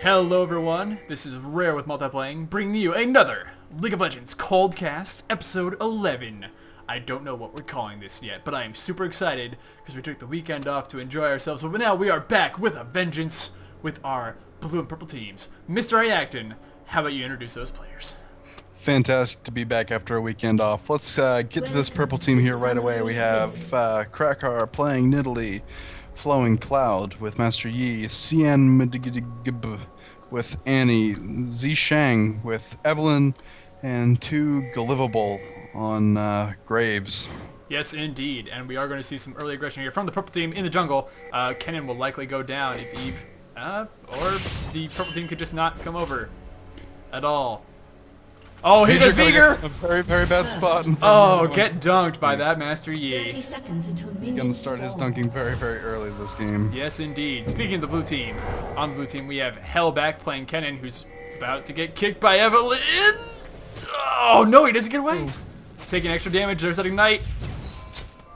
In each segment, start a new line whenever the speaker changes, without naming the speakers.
Hello everyone, this is Rare with Multiplaying, bringing you another League of Legends Coldcast, episode 11. I don't know what we're calling this yet, but I am super excited because we took the weekend off to enjoy ourselves, but now we are back with a vengeance with our blue and purple teams. Mr. Iaqton, how about you introduce those players?
Fantastic to be back after a weekend off. Let's get to this purple team here right away. We have Krakar playing Nidalee, Flowing Cloud with Master Yi, Cian Midigib with Annie, Zishang with Evelyn, and 2 Glivable on Graves.
Yes, indeed, and we are going to see some early aggression here from the purple team in the jungle. Kennen will likely go down if Eve, or the purple team could just not come over at all. Oh, here goes Veigar!
A very, very bad spot.
Oh, get dunked by that Master Yi.
He's going to start his dunking very, very early this game.
Yes, indeed. Speaking of the blue team, on the blue team we have Hellback playing Kennen, who's about to get kicked by Evelyn. Oh, no, he doesn't get away. Taking extra damage. There's that Ignite.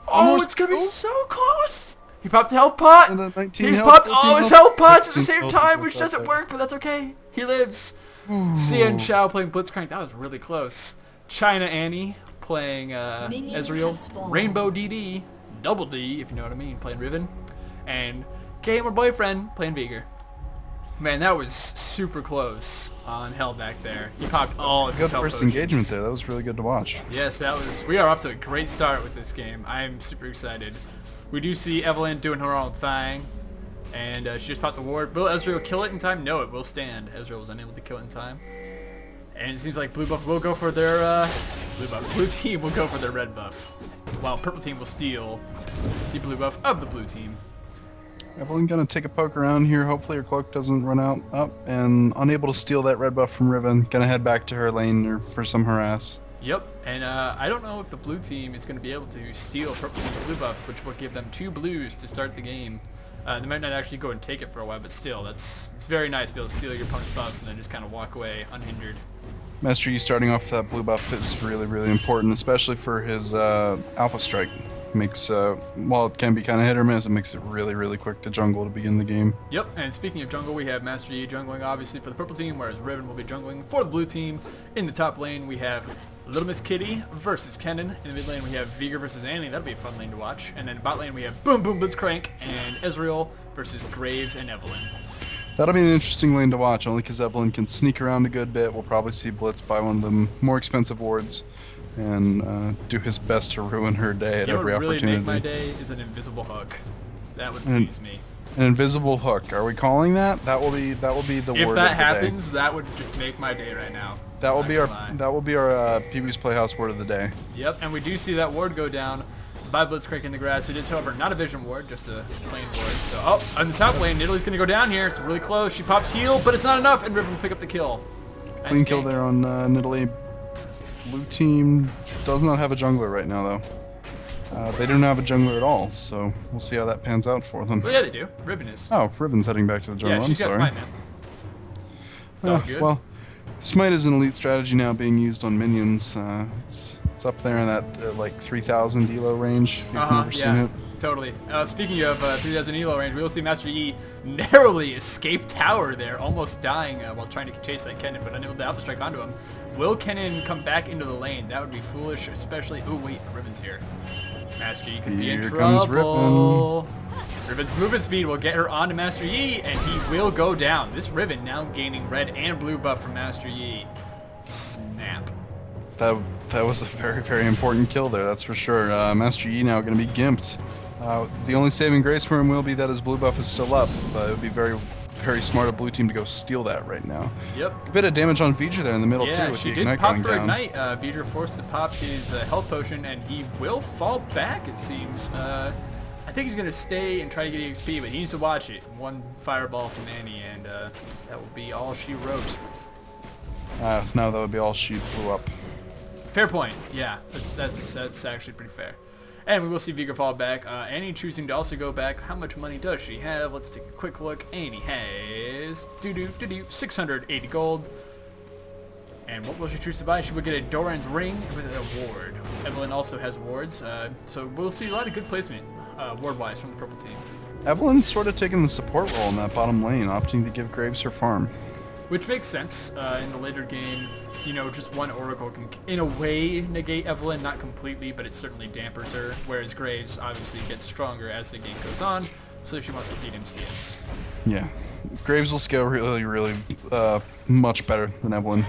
Oh, it's going to be so close. He popped a health pot. He's popped all his health pots at the same time, which doesn't work, but that's okay. He lives. Cian Xiao playing Blitzcrank, that was really close. China Annie playing Ezreal. Rainbow DD, Double D, if you know what I mean, playing Riven. And Gamer Boyfriend playing Veigar. Man, that was super close on Hellback there. He popped all of his health
Good first
potions.
engagement there. That was really good to watch.
Yes, that was. We are off to a great start with this game. I am super excited. We do see Evelyn doing her own thing. And she just popped the ward. Will Ezreal kill it in time? No, it will stand. Ezreal was unable to kill it in time. And it seems like blue buff will go for their blue team will go for their red buff, while purple team will steal the blue buff of the blue team.
Evelyn gonna take a poke around here. Hopefully her cloak doesn't run out. Up and unable to steal that red buff from Riven. Gonna head back to her lane for some harass.
Yep, and I don't know if the blue team is going to be able to steal purple team's blue buffs, which will give them 2 blues to start the game. They might not actually go and take it for a while, but still, it's very nice to be able to steal your opponent's buffs and then just kind of walk away unhindered.
Master Yi starting off that blue buff is really, really important, especially for his Alpha Strike. Makes, while it can be kind of hit or miss, it makes it really, really quick to jungle to begin the game.
Yep, and speaking of jungle, we have Master Yi jungling obviously for the purple team, whereas Riven will be jungling for the blue team. In the top lane, we have Little Miss Kitty versus Kennen. In the mid lane, we have Veigar versus Annie. That'll be a fun lane to watch. And then bot lane, we have Boom Boom Blitzcrank and Ezreal versus Graves and Evelyn.
That'll be an interesting lane to watch, only because Evelyn can sneak around a good bit. We'll probably see Blitz buy one of the more expensive wards and do his best to ruin her day at every opportunity.
What would really make my day is an invisible hook. That would please me.
An invisible hook. Are we calling that? That will be the word of the day.
If that happens, that would just make my day right now.
That will be our PB's Playhouse word of the day.
Yep, and we do see that ward go down by Blitzcrank in the grass. It is, however, not a vision ward, just a plain ward. So, on the top lane, Nidalee's going to go down here. It's really close. She pops heal, but it's not enough, and Riven will pick up the kill. Nice
Clean kill there on Nidalee. Blue team does not have a jungler right now, though. They don't have a jungler at all, so we'll see how that pans out for them.
Well, yeah, they do. Riven is.
Oh, Riven's heading back to the jungle.
Yeah, she's got Smite now. It's all good.
Well, Smite is an elite strategy now being used on minions. It's up there in that like 3,000 elo range. If you've never seen it.
Totally. Speaking of 3,000 elo range, we will see Master Yi narrowly escape tower there, almost dying while trying to chase that Kennen, but unable to Alpha Strike onto him. Will Kennen come back into the lane? That would be foolish, especially... Oh, wait, Riven's here. Master Yi could be in trouble. Riven's movement speed will get her onto Master Yi, and he will go down. This Riven now gaining red and blue buff from Master Yi. Snap.
That was a very, very important kill there, that's for sure. Master Yi now going to be gimped. The only saving grace for him will be that his blue buff is still up, but it would be very, very smart of blue team to go steal that right now.
Yep.
A bit of damage on Veigar there in the middle too.
Yeah,
with
she
the
did
Ignite
pop
going
her
down.
Ignite. Veigar forced to pop his health potion, and he will fall back, it seems. I think he's going to stay and try to get EXP, but he needs to watch it. One fireball from Annie, and that will be all she wrote.
No, that would be all she blew up.
Fair point. Yeah, that's actually pretty fair. And we will see Veigar fall back. Annie choosing to also go back. How much money does she have? Let's take a quick look. Annie has 680 gold. And what will she choose to buy? She will get a Doran's ring with a ward. Evelyn also has wards, so we'll see a lot of good placement ward-wise from the purple team.
Evelyn's sort of taking the support role in that bottom lane, opting to give Graves her farm.
Which makes sense in the later game. You know, just one Oracle can, in a way, negate Evelyn, not completely, but it certainly dampers her, whereas Graves obviously gets stronger as the game goes on, so she wants to feed him CS.
Yeah. Graves will scale really, really much better than Evelyn.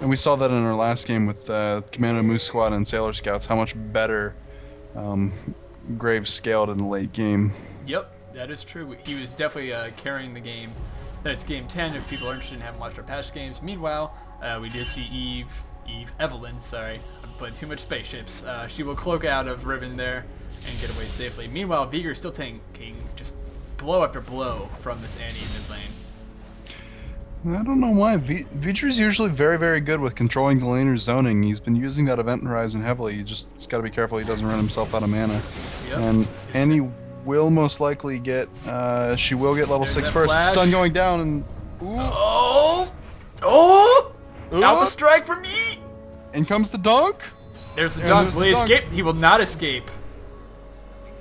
And we saw that in our last game with Commando Moose Squad and Sailor Scouts, how much better Graves scaled in the late game.
Yep, that is true. He was definitely carrying the game. That's game 10 if people are interested and haven't watched our past games. Meanwhile, we did see Evelyn, sorry, I played too much spaceships. She will cloak out of Riven there and get away safely. Meanwhile, Vigor still taking just blow after blow from this Annie in mid lane.
I don't know why. Viger's usually very, very good with controlling the laner's zoning. He's been using that Event Horizon heavily. He's got to be careful he doesn't run himself out of mana.
Yep.
And Annie will most likely get, she will get level 6 first.
Flash.
Stun going down and... Ooh.
Oh!
Ooh.
Alpha strike for me!
In comes the dunk.
There's the
And
dunk.
there's
Will
the
he
dunk.
escape? He will not escape.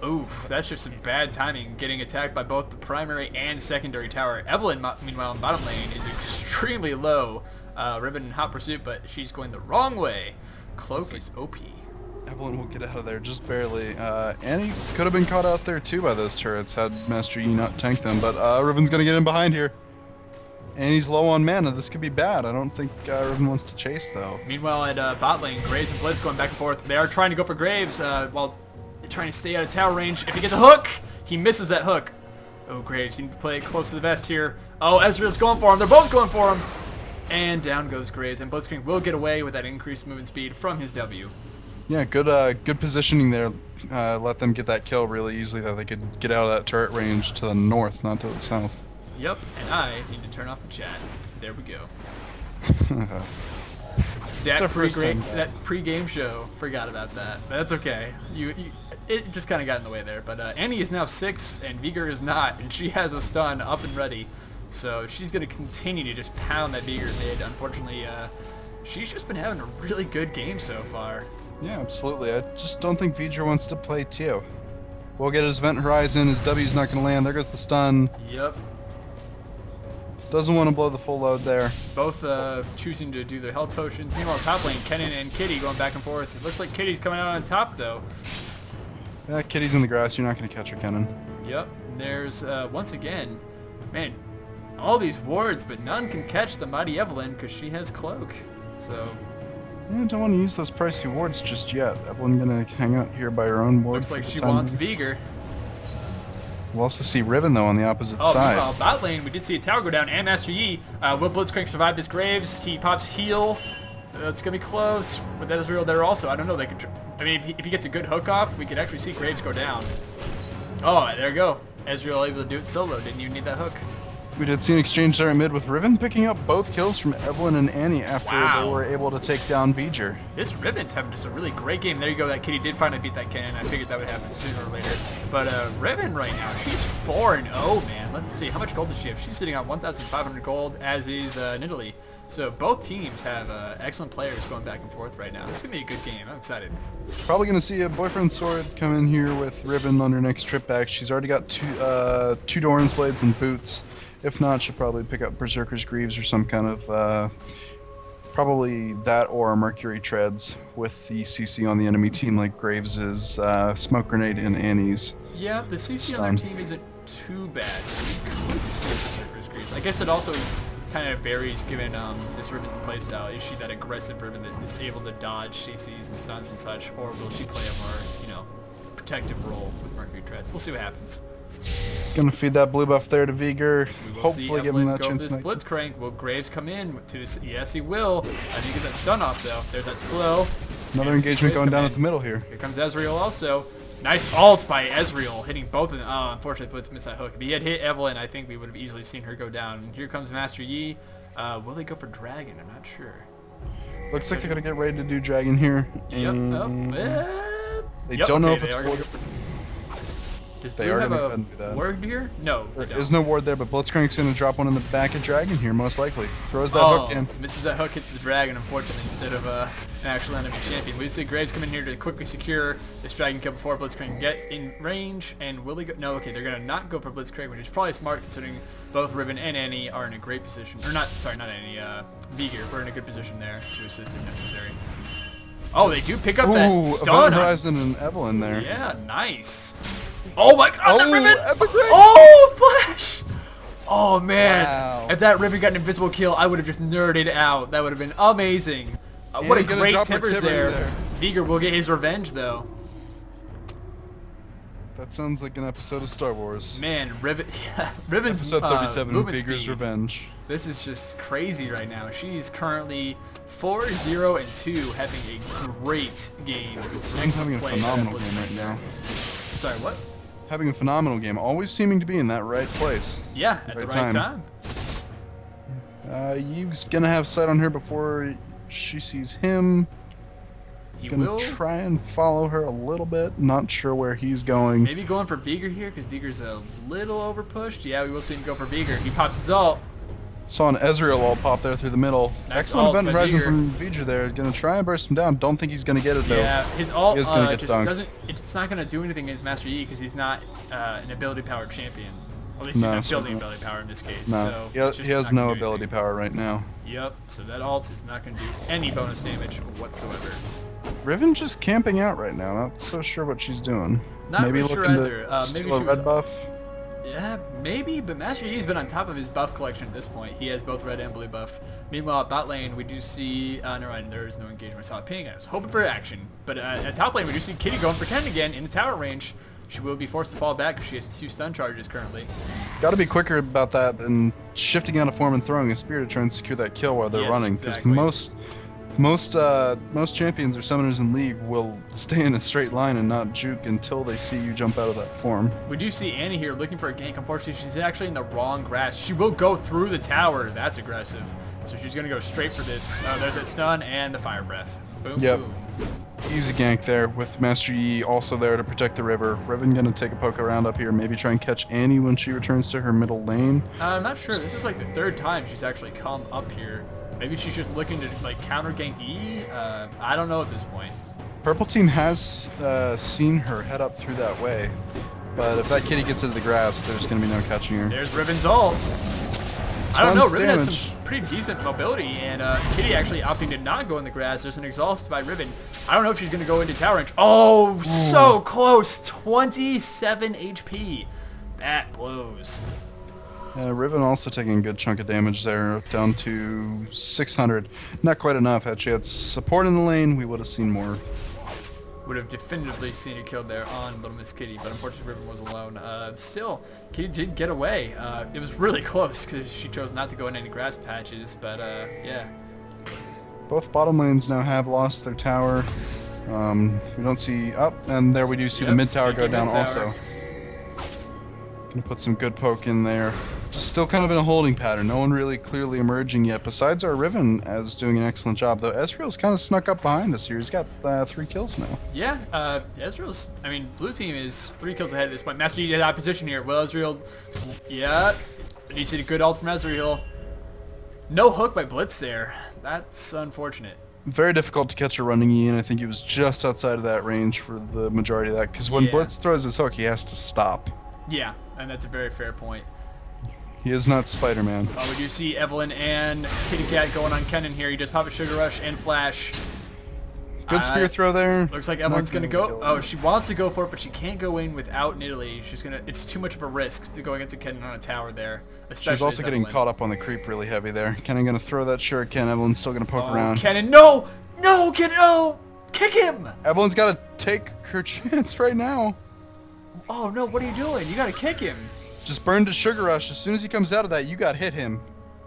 Oof, that's just some bad timing, getting attacked by both the primary and secondary tower. Evelyn, meanwhile, in bottom lane, is extremely low. Riven in hot pursuit, but she's going the wrong way. Cloak is OP.
Evelyn will get out of there just barely. Annie could have been caught out there too by those turrets had Master Yi not tanked them, but Riven's gonna get in behind here. Annie's low on mana. This could be bad. I don't think Riven wants to chase though.
Meanwhile, at bot lane, Graves and Blitz going back and forth. They are trying to go for Graves while trying to stay out of tower range. If he gets a hook, he misses that hook. Oh, Graves, you need to play it close to the vest here. Oh, Ezreal's going for him. They're both going for him. And down goes Graves, and Blitzcrank will get away with that increased movement speed from his W.
Yeah, good positioning there. Let them get that kill really easily, that they could get out of that turret range to the north, not to the south.
Yep, and I need to turn off the chat. There we go. That pre-game show, forgot about that. That's okay. It just kind of got in the way there. But Annie is now 6, and Vigor is not, and she has a stun up and ready. So she's going to continue to just pound that Vigor mid. Unfortunately, she's just been having a really good game so far.
Yeah, absolutely. I just don't think V'ger wants to play Tio. We'll get his Event Horizon. His W's not going to land. There goes the stun.
Yep.
Doesn't want to blow the full load there.
Both choosing to do their health potions. Meanwhile, top lane, Kennen and Kitty going back and forth. It looks like Kitty's coming out on top, though.
Yeah, Kitty's in the grass. You're not going to catch her, Kennen.
Yep. And there's, once again, man, all these wards, but none can catch the mighty Evelyn because she has Cloak. So...
Yeah, don't want to use those pricey wards just yet. Evelyn going to hang out here by her own ward.
Looks like she wants Vigor.
We'll also see Riven, though, on the opposite
Oh,
side.
meanwhile, bot lane, we did see a tower go down, and Master Yi. Will Blitzcrank survive this Graves? He pops heal. It's going to be close. But Ezreal there also. I don't know. They could. I mean, if he gets a good hook off, we could actually see Graves go down. Oh, there you go. Ezreal able to do it solo. Didn't even need that hook.
We did see an exchange there in mid with Riven picking up both kills from Evelyn and Annie after they were able to take down V'ger.
This Riven's having just a really great game. There you go. That Kitty did finally beat that Kennen. I figured that would happen sooner or later. But Riven right now, she's 4-0, man. Let's see. How much gold does she have? She's sitting on 1,500 gold, as is Nidalee. So both teams have excellent players going back and forth right now. This is going to be a good game. I'm excited.
Probably going to see a Boyfriend Sword come in here with Riven on her next trip back. She's already got two Doran's Blades and boots. If not, she'll probably pick up Berserker's Greaves or some kind of, probably that or Mercury Treads with the CC on the enemy team like Graves' Smoke Grenade and Annie's.
Yeah, the CC on their team isn't too bad, so we could see Berserker's Greaves. I guess it also kind of varies given this Riven's playstyle. Is she that aggressive Riven that is able to dodge CCs and stuns and such, or will she play a more, protective role with Mercury Treads? We'll see what happens.
Gonna feed that blue buff there to Vigor. Hopefully give him that chance
to Blitzcrank. Will Graves come in? Yes, he will. I need to get that stun off, though. There's that slow.
Another engagement going down at the middle here.
Here comes Ezreal also. Nice ult by Ezreal, hitting both of them. Oh, unfortunately, Blitz missed that hook. If he had hit Evelyn, I think we would have easily seen her go down. And here comes Master Yi. Will they go for Dragon? I'm not sure.
Looks like they're gonna get ready to do Dragon here.
Yep.
They don't know if it's
Does
They
Blue
are
have
gonna go
a
ahead and do that.
ward here? No, they
There
don't.
is no ward there, but Blitzcrank's going to drop one in the back of Dragon here, most likely. Throws that
Oh,
hook in.
misses that hook, hits the dragon, unfortunately, instead of an actual enemy champion. We see Graves come in here to quickly secure this dragon kill before Blitzcrank can get in range. And will he go? No, okay, they're going to not go for Blitzcrank, which is probably smart considering both Riven and Annie are in a great position. Or not, sorry, not Annie, Vigor. We're in a good position there to assist if necessary. Oh, they do pick up that
Ooh,
stun.
Event Horizon and Evelyn there.
Yeah, nice. Oh my god, the Riven!
Epic Ring!
Oh, Flash! Oh man,
Wow.
if that Riven got an invisible kill, I would have just nerded out. That would have been amazing. What a
gonna
great
drop her
timbers
timbers
there. Vigor will get his revenge though.
That sounds like an episode of Star Wars.
Man, Riven's
Episode 37,
movement
Vigor's
speed.
Revenge.
This is just crazy right now. She's currently 4-0-2, having a great game.
Riven's having a phenomenal game right now.
Sorry, what?
Having a phenomenal game, always seeming to be in that right place.
Yeah, at the right time.
He's gonna have sight on her before she sees him.
He
Gonna
will
try and follow her a little bit. Not sure where he's going.
maybe going for Vigor here because Vigor's a little overpushed. Yeah, we will see him go for Vigor. He pops his ult.
Saw an Ezreal ult pop there through the middle.
Nice
Excellent
ult
Event
by
Horizon
Vigor.
from Vigor there. Gonna try and burst him down. Don't think he's gonna get it though.
Yeah, his ult
He is gonna get
just
dunked.
doesn't. It's not gonna do anything against Master Yi because he's not an ability-powered champion. At least
No,
he's not building
so-
ability power in this case.
No,
So
he
it's
has,
just not
no
gonna do
ability
anything.
power right now.
Yep. So that ult is not gonna do any bonus damage whatsoever.
Riven just camping out right now. Not so sure what she's doing.
Not
maybe
really sure
looking
either.
to
Maybe
steal a
she was-
red buff.
Yeah, maybe, but Master Yi's been on top of his buff collection at this point. He has both red and blue buff. Meanwhile, at bot lane, we do see... never mind, there is no engagement. I saw a ping. I was hoping for action. But at top lane, we do see Kitty going for Ken again in the tower range. She will be forced to fall back because she has 2 stun charges currently.
Got to be quicker about that than shifting out of form and throwing a spear to try and secure that kill while they're
Yes,
running. Because
exactly.
most champions or summoners in League will stay in a straight line and not juke until they see you jump out of that form.
We do see Annie here looking for a gank. Unfortunately, she's actually in the wrong grass. She will go through the tower. That's aggressive. So she's going to go straight for this. There's that stun and the fire breath. Boom,
Yep.
boom.
Easy gank there with Master Yi also there to protect the river. Riven gonna take a poke around up here, maybe try and catch Annie when she returns to her middle lane.
I'm not sure. This is like the 3rd time she's actually come up here. Maybe she's just looking to like counter gank E. I don't know at this point.
Purple team has seen her head up through that way, but if that kitty gets into the grass, there's gonna be no catching her.
There's Riven's ult. I don't know.
Tons
Riven has
damage.
some pretty decent mobility, and Kitty actually opting to not go in the grass. There's an exhaust by Riven. I don't know if she's going to go into tower range. Oh, so close. 27 HP. That blows.
Riven also taking a good chunk of damage there, down to 600. Not quite enough. Had she had support in the lane, we would have seen more.
Would have definitively seen it killed there on Little Miss Kitty, but unfortunately Riven was alone. Still, Kitty did get away. It was really close because she chose not to go in any grass patches, but yeah.
Both bottom lanes now have lost their tower. We don't see up, and there we do see the
Yep,
mid tower go
speaking
down
mid-tower.
also. Gonna put some good poke in there. Just still kind of in a holding pattern. No one really clearly emerging yet. Besides our Riven as doing an excellent job, though Ezreal's kind of snuck up behind us here. He's got 3 kills now.
Yeah, Ezreal's, I mean, blue team is 3 kills ahead at this point. Master Yi did out of position here. Well, Ezreal, yeah, you see a good ult from Ezreal. No hook by Blitz there. That's unfortunate.
Very difficult to catch a running E, and I think he was just outside of that range for the majority of that. Because when
Yeah.
Blitz throws his hook, he has to stop.
Yeah, and that's a very fair point.
He is not Spider-Man.
We do see Evelyn and Kitty Cat going on Kennen here. He just pop a Sugar Rush and Flash.
Good spear throw there.
Looks like
Not
Evelyn's gonna
gonna
go.
kill
Oh,
him.
she wants to go for it, but she can't go in without Nidalee. She's gonna. It's too much of a risk to go against a Kennen on a tower there. Especially
She's also
as
getting
Evelyn.
caught up on the creep really heavy there. Kennan gonna throw that shuriken. Evelyn's still gonna poke
Oh,
around.
Kennen, no, no, Kennen, no, kick him.
Evelyn's gotta take her chance right now.
Oh no, what are you doing? You gotta kick him.
Just burn to Sugar Rush. As soon as he comes out of that, you got hit him.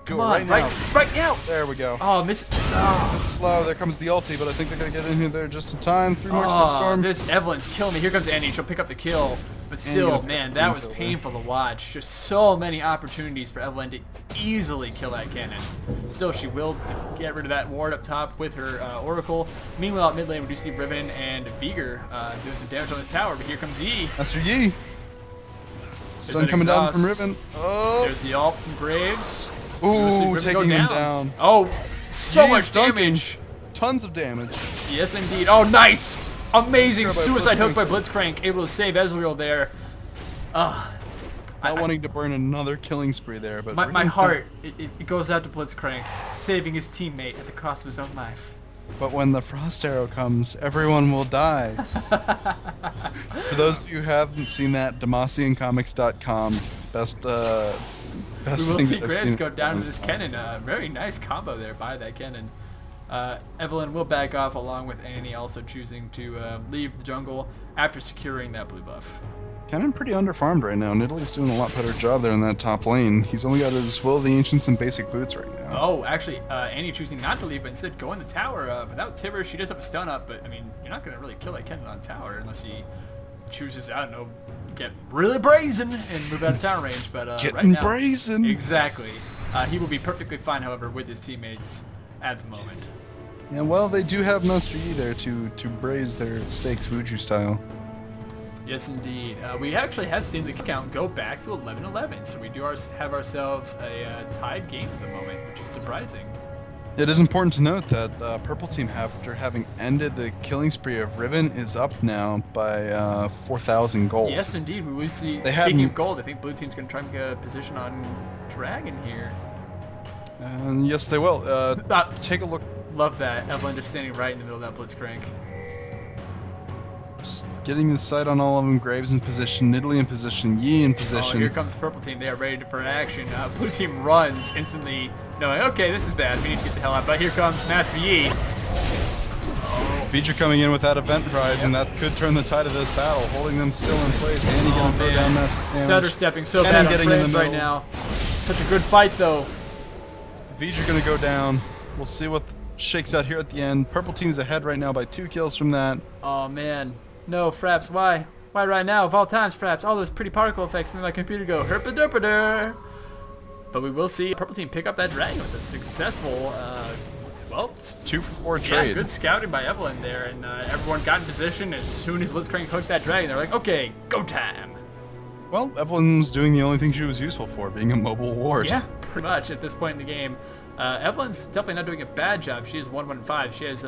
Do
Come
it
on,
right now.
right now.
There we go.
Oh, miss. Oh.
Slow. There comes the ulti, but I think they're gonna get in here there just in time. 3 marks to the
Oh,
storm.
this Evelyn's killing me. Here comes Annie. She'll pick up the kill. But
Annie
still,
gonna
man,
pick
that
up
was
the kill
painful to watch. Just so many opportunities for Evelyn to easily kill that cannon. Still, she will get rid of that ward up top with her Oracle. Meanwhile, at mid lane, we do see Riven and Vigor doing some damage on this tower. But here comes Yi.
Master Yi. Sun coming down from Riven. Oh.
There's the ult from Graves.
Ooh, taking him down.
Oh, so
Jeez,
much damage.
Tons of damage.
Yes, indeed. Oh, nice. Amazing
By
suicide hook by
Blitzcrank.
Blitzcrank. Able to save Ezreal there.
Not wanting to burn another killing spree there, but
my heart, it goes out to Blitzcrank, saving his teammate at the cost of his own life.
But when the frost arrow comes, everyone will die. For those of you who haven't seen that, DemasianComics.com, best
We will
thing
see
that I've
Graves
seen.
go down to this Kennen. Very nice combo there by that Kennen. Evelyn will back off along with Annie also choosing to leave the jungle after securing that blue buff.
Kennen pretty underfarmed right now. Nidalee's doing a lot better job there in that top lane. He's only got his Will of the Ancients and basic boots right now.
Oh, actually, Annie choosing not to leave, but instead go in the tower. Without Tibber, she does have a stun up, but I mean, you're not going to really kill that Kennen on tower unless he chooses, I don't know, get really brazen and move out of tower range. But
Getting
right now,
brazen.
Exactly. He will be perfectly fine, however, with his teammates at the moment.
Yeah, well, they do have Master Yi there to braise their stakes Wuju style.
Yes, indeed. We actually have seen the count go back to 11-11, so we do have ourselves a tied game at the moment, which is surprising.
It is important to note that Purple Team, after having ended the killing spree of Riven, is up now by 4,000 gold.
Yes, indeed. We will see. Speaking of gold, I think Blue Team's going to try and get a position on Dragon here.
And yes, they will. Take a look.
Love that. Evelyn just standing right in the middle of that Blitzcrank.
Just getting the sight on all of them. Graves in position, Nidalee in position, Yi in position.
Oh, here comes Purple Team. They are ready for action. Blue Team runs instantly, knowing, okay, this is bad. We need to get the hell out. But here comes Master Yi.
Vydra coming in with that event prize, and that could turn the tide of this battle, holding them still in place. Annie gonna throw down massive damage.
Stutter stepping so bad on Graves right now. Such a good fight, though.
Vydra gonna go down. We'll see what shakes out here at the end. Purple Team's ahead right now by 2 kills from that.
Oh, man. No, Fraps, why? Why right now? Of all times, Fraps, all those pretty particle effects made my computer go herpa-derpa-der. But we will see Purple Team pick up that dragon with a successful, well,
2 for 4 trade.
Yeah, good scouting by Evelyn there, and everyone got in position. As soon as Blitzcrank hooked that dragon, they're like, okay, go time.
Well, Evelyn's doing the only thing she was useful for, being a mobile ward.
Yeah, pretty much at this point in the game. Evelyn's definitely not doing a bad job. She is 1-1-5. She has,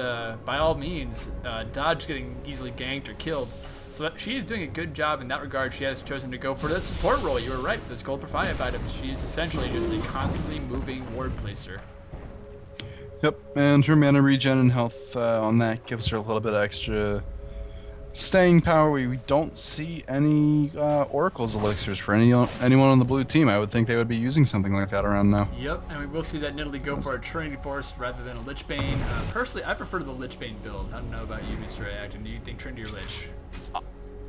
by all means, dodged getting easily ganked or killed. So she is doing a good job in that regard. She has chosen to go for that support role. You were right. Those gold per 5 items. She's essentially just a constantly moving ward placer.
Yep, and her mana regen and health on that gives her a little bit extra staying power. We don't see any Oracle's elixirs for anyone on the blue team. I would think they would be using something like that around now.
Yep, and we will see that Nidalee go for a Trinity Force rather than a Lich Bane. Personally, I prefer the Lich Bane build. I don't know about you, Mr. Iaqton. Do you think Trinity or Lich?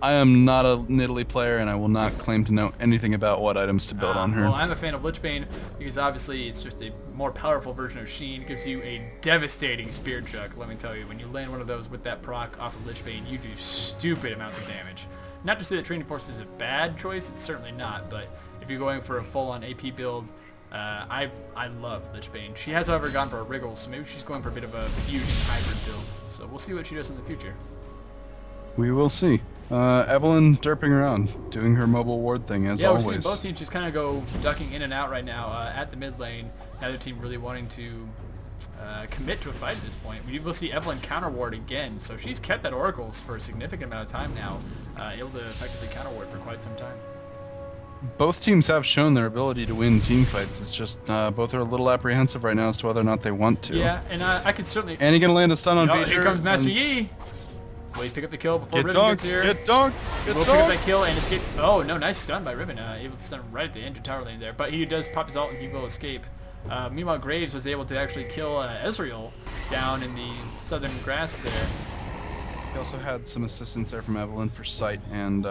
I am not a Nidalee player, and I will not claim to know anything about what items to build on her.
Well, I'm a fan of Lich Bane because obviously it's just a more powerful version of Sheen. It gives you a devastating spear chuck. Let me tell you, when you land one of those with that proc off of Lich Bane, you do stupid amounts of damage. Not to say that Training Force is a bad choice, it's certainly not, but if you're going for a full-on AP build, I love Lich Bane. She has, however, gone for a Wriggle, so maybe she's going for a bit of a fusion hybrid build. So we'll see what she does in the future.
We will see. Evelyn derping around, doing her mobile ward thing as always.
Yeah, we're seeing both teams just kind of go ducking in and out right now at the mid lane. Neither team really wanting to commit to a fight at this point. We will see Evelyn counter ward again, so she's kept that Oracles for a significant amount of time now, able to effectively counter ward for quite some time.
Both teams have shown their ability to win team fights. It's just both are a little apprehensive right now as to whether or not they want to.
Yeah, and I could certainly...
Annie gonna land a stun on Vydra.
Here comes Master Yi! Will he pick up the kill before
Get
Riven
dunked,
gets here?
get dunked, get
Will
dunked.
pick up that kill and escape. Oh, no, nice stun by Riven. Able to stun him right at the end of tower lane there. But he does pop his ult and he will escape. Meanwhile, Graves was able to actually kill Ezreal down in the southern grass there.
He also had some assistance there from Evelyn for sight, and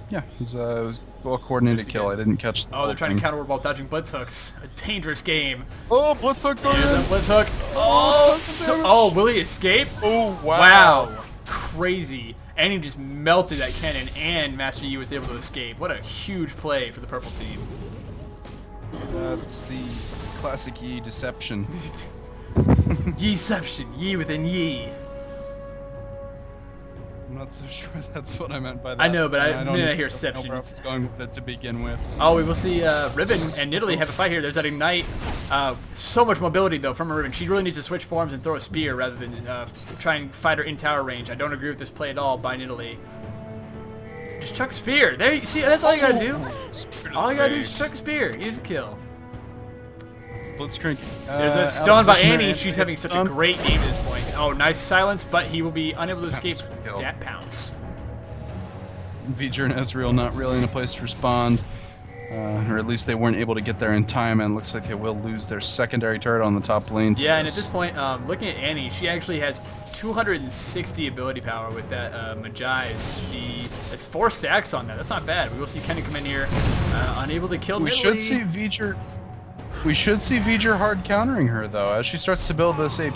yeah, it was a well-coordinated kill. I didn't catch the
Oh, they're
whole
trying
thing.
to counter while dodging blitz hooks. A dangerous game.
Oh, blitz hook going
There's
in.
a blitz hook. Oh, will he escape?
Oh, wow.
Wow. Crazy. And he just melted that cannon, and Master Yi was able to escape. What a huge play for the purple team.
That's the classic Yi deception.
Yi-ception. Yi within Yi.
I'm not so sure that's what I meant by that.
I know, but I
don't
didn't hear
know
Seption.
where I was going with it to begin with.
Oh, we will see Ribbon and Nidalee have a fight here. There's that Ignite. So much mobility, though, from a Ribbon. She really needs to switch forms and throw a spear rather than try and fight her in tower range. I don't agree with this play at all by Nidalee. Just chuck a spear. There you see, that's all you gotta do. All you gotta do is chuck a spear. Easy kill.
Blitzcrank.
There's a stun by Annie. She's having such a great game at this point. Oh, nice silence, but he will be unable to escape that pounce.
V'ger and Ezreal not really in a place to respond. Or at least they weren't able to get there in time, and it looks like they will lose their secondary turret on the top lane.
Yeah, and at this point, looking at Annie, she actually has 260 ability power with that Magi's. She has 4 stacks on that. That's not bad. We will see Kenny come in here, unable to kill Nidalee.
We should see V'ger hard countering her, though, as she starts to build this AP.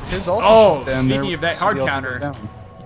His ult
speaking of that hard counter,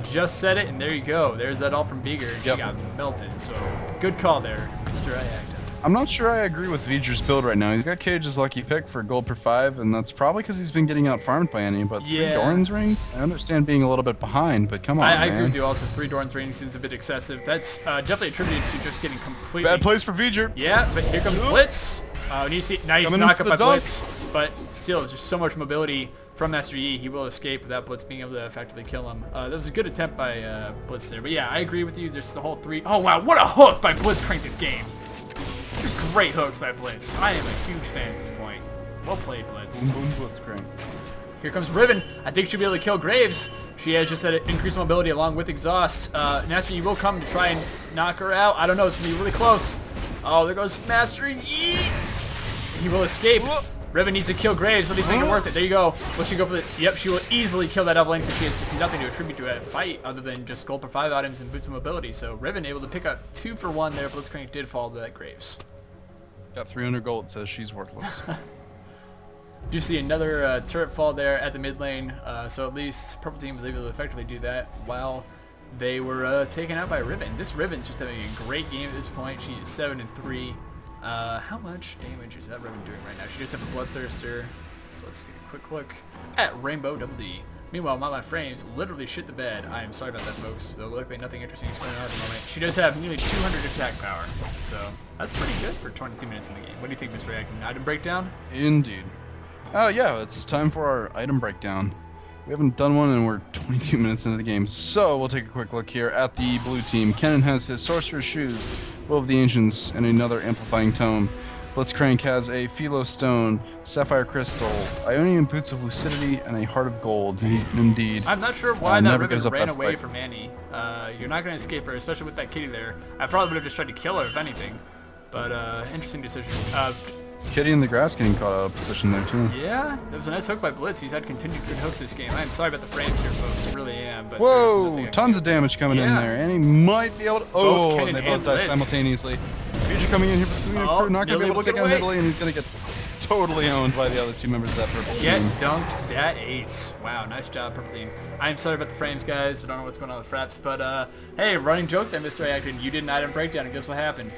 just said it, and there you go. There's that ult from V'ger. She got melted, so good call there, Mr. Iaqton.
I'm not sure I agree with V'ger's build right now. He's got Cage's lucky pick for gold per 5, and that's probably because he's been getting out farmed by Annie, but 3 Doran's rings? I understand being a little bit behind, but come on,
I agree with you also. 3 Doran's rings seems a bit excessive. That's definitely attributed to just getting completely...
Bad place for V'ger.
Yeah, but here comes Blitz. Nice knock up by Blitz, but still, just so much mobility from Master Yi. He will escape without Blitz being able to effectively kill him. That was a good attempt by Blitz there, but yeah, I agree with you. There's the whole 3... Oh wow, what a hook by Blitzcrank this game. Just great hooks by Blitz. I am a huge fan at this point. Well played, Blitz.
Boom, boom, Blitzcrank.
Here comes Riven. I think she'll be able to kill Graves. She has just had increased mobility along with Exhaust. Master Yi will come to try and knock her out. I don't know, it's going to be really close. Oh, there goes Master Yi. He will escape. Riven needs to kill Graves, so he's making it worth it. There you go. Will she go for the... Yep, she will easily kill that upper lane because she has just nothing to attribute to a fight other than just gold per 5 items and boots of mobility. So Riven able to pick up 2 for 1 there. Blitzcrank did fall to that Graves.
Got 300 gold, says she's worthless.
Do see another turret fall there at the mid lane, so at least Purple Team was able to effectively do that while they were taken out by Riven. This Riven's just having a great game at this point. She is 7-3. How much damage is that Riven doing right now? She just have a Bloodthirster. So let's take a quick look at Rainbow Double D. Meanwhile, my frames literally shit the bed. I am sorry about that, folks. Though luckily nothing interesting is going on at the moment. She does have nearly 200 attack power, so that's pretty good for 22 minutes in the game. What do you think, Mr. Iaqton? Item breakdown?
Indeed. Yeah, it's time for our item breakdown. We haven't done one and we're 22 minutes into the game, so we'll take a quick look here at the blue team. Kennen has his Sorcerer's Shoes, Will of the Ancients, and another Amplifying Tome. Blitzcrank has a Philo Stone, Sapphire Crystal, Ionian Boots of Lucidity, and a Heart of Gold. Indeed.
I'm not sure why that Riven ran away from Annie. You're not going to escape her, especially with that kitty there. I probably would have just tried to kill her, if anything. But, interesting decision.
Kitty in the grass getting caught out of position there, too.
Yeah, that was a nice hook by Blitz. He's had continued good hooks this game. I am sorry about the frames here, folks. I really am. But
whoa, tons of damage coming in there. And he might be able to... Oh, and they both die simultaneously. V'ger coming in here, not going to be able to take out Nidalee, and he's going to get totally owned by the other 2 members of that purple team.
Gets dunked that ace. Wow, nice job, purple team. I am sorry about the frames, guys. I don't know what's going on with FRAPS, but hey, running joke there, Mr. Iaqton. You did an item breakdown, and guess what happened?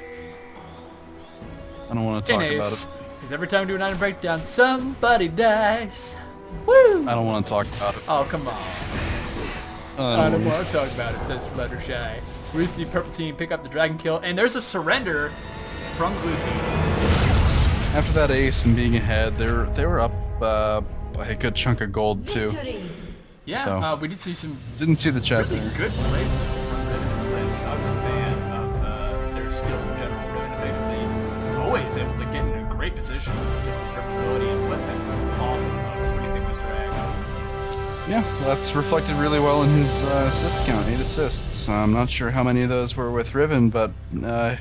I don't want to talk about it.
Because every time we do an item breakdown, somebody dies. Woo!
I don't want to talk about it.
Oh, come on. I don't want to talk about it, says Fluttershy. We see purple team pick up the dragon kill, and there's a surrender from blue team.
After that ace and being ahead, they were up by a good chunk of gold too.
Yeah,
so,
we did see some.
Didn't see the chat
really
there.
Good plays from Riven and Blitz. I was a fan of their skill in general. Riven effectively always able to get in a great position with different capability, and Blitz has some awesome hooks. What do you think, Mr. Ag?
Yeah, that's reflected really well in his assist count, 8 assists. I'm not sure how many of those were with Riven, but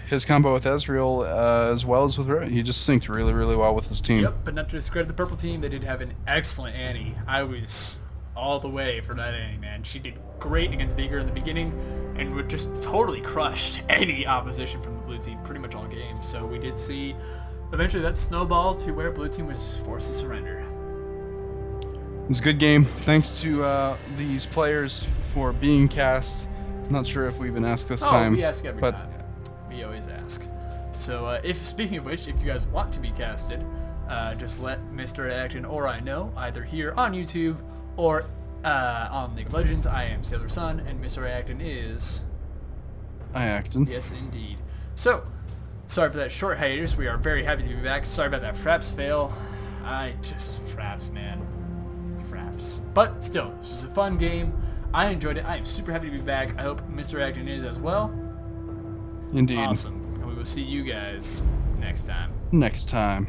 his combo with Ezreal as well as with Riven, he just synced really, really well with his team.
Yep, but not to discredit the purple team, they did have an excellent Annie. I was all the way for that Annie, man. She did great against V'ger in the beginning and would just totally crushed any opposition from the blue team pretty much all game. So we did see eventually that snowball to where blue team was forced to surrender.
It was a good game. Thanks to these players for being cast. Not sure if we even asked this time.
We ask every time. We always ask. So if speaking of which, if you guys want to be casted, just let Mr. Iaqton or I know, either here on YouTube or On League of Legends, I am Sailor Sun, and Mr. Iaqton is...
Iaqton.
Yes, indeed. So, sorry for that short hiatus. We are very happy to be back. Sorry about that FRAPS fail. FRAPS, man. FRAPS. But still, this is a fun game. I enjoyed it. I am super happy to be back. I hope Mr. Iaqton is as well.
Indeed.
Awesome. And we will see you guys next time.
Next time.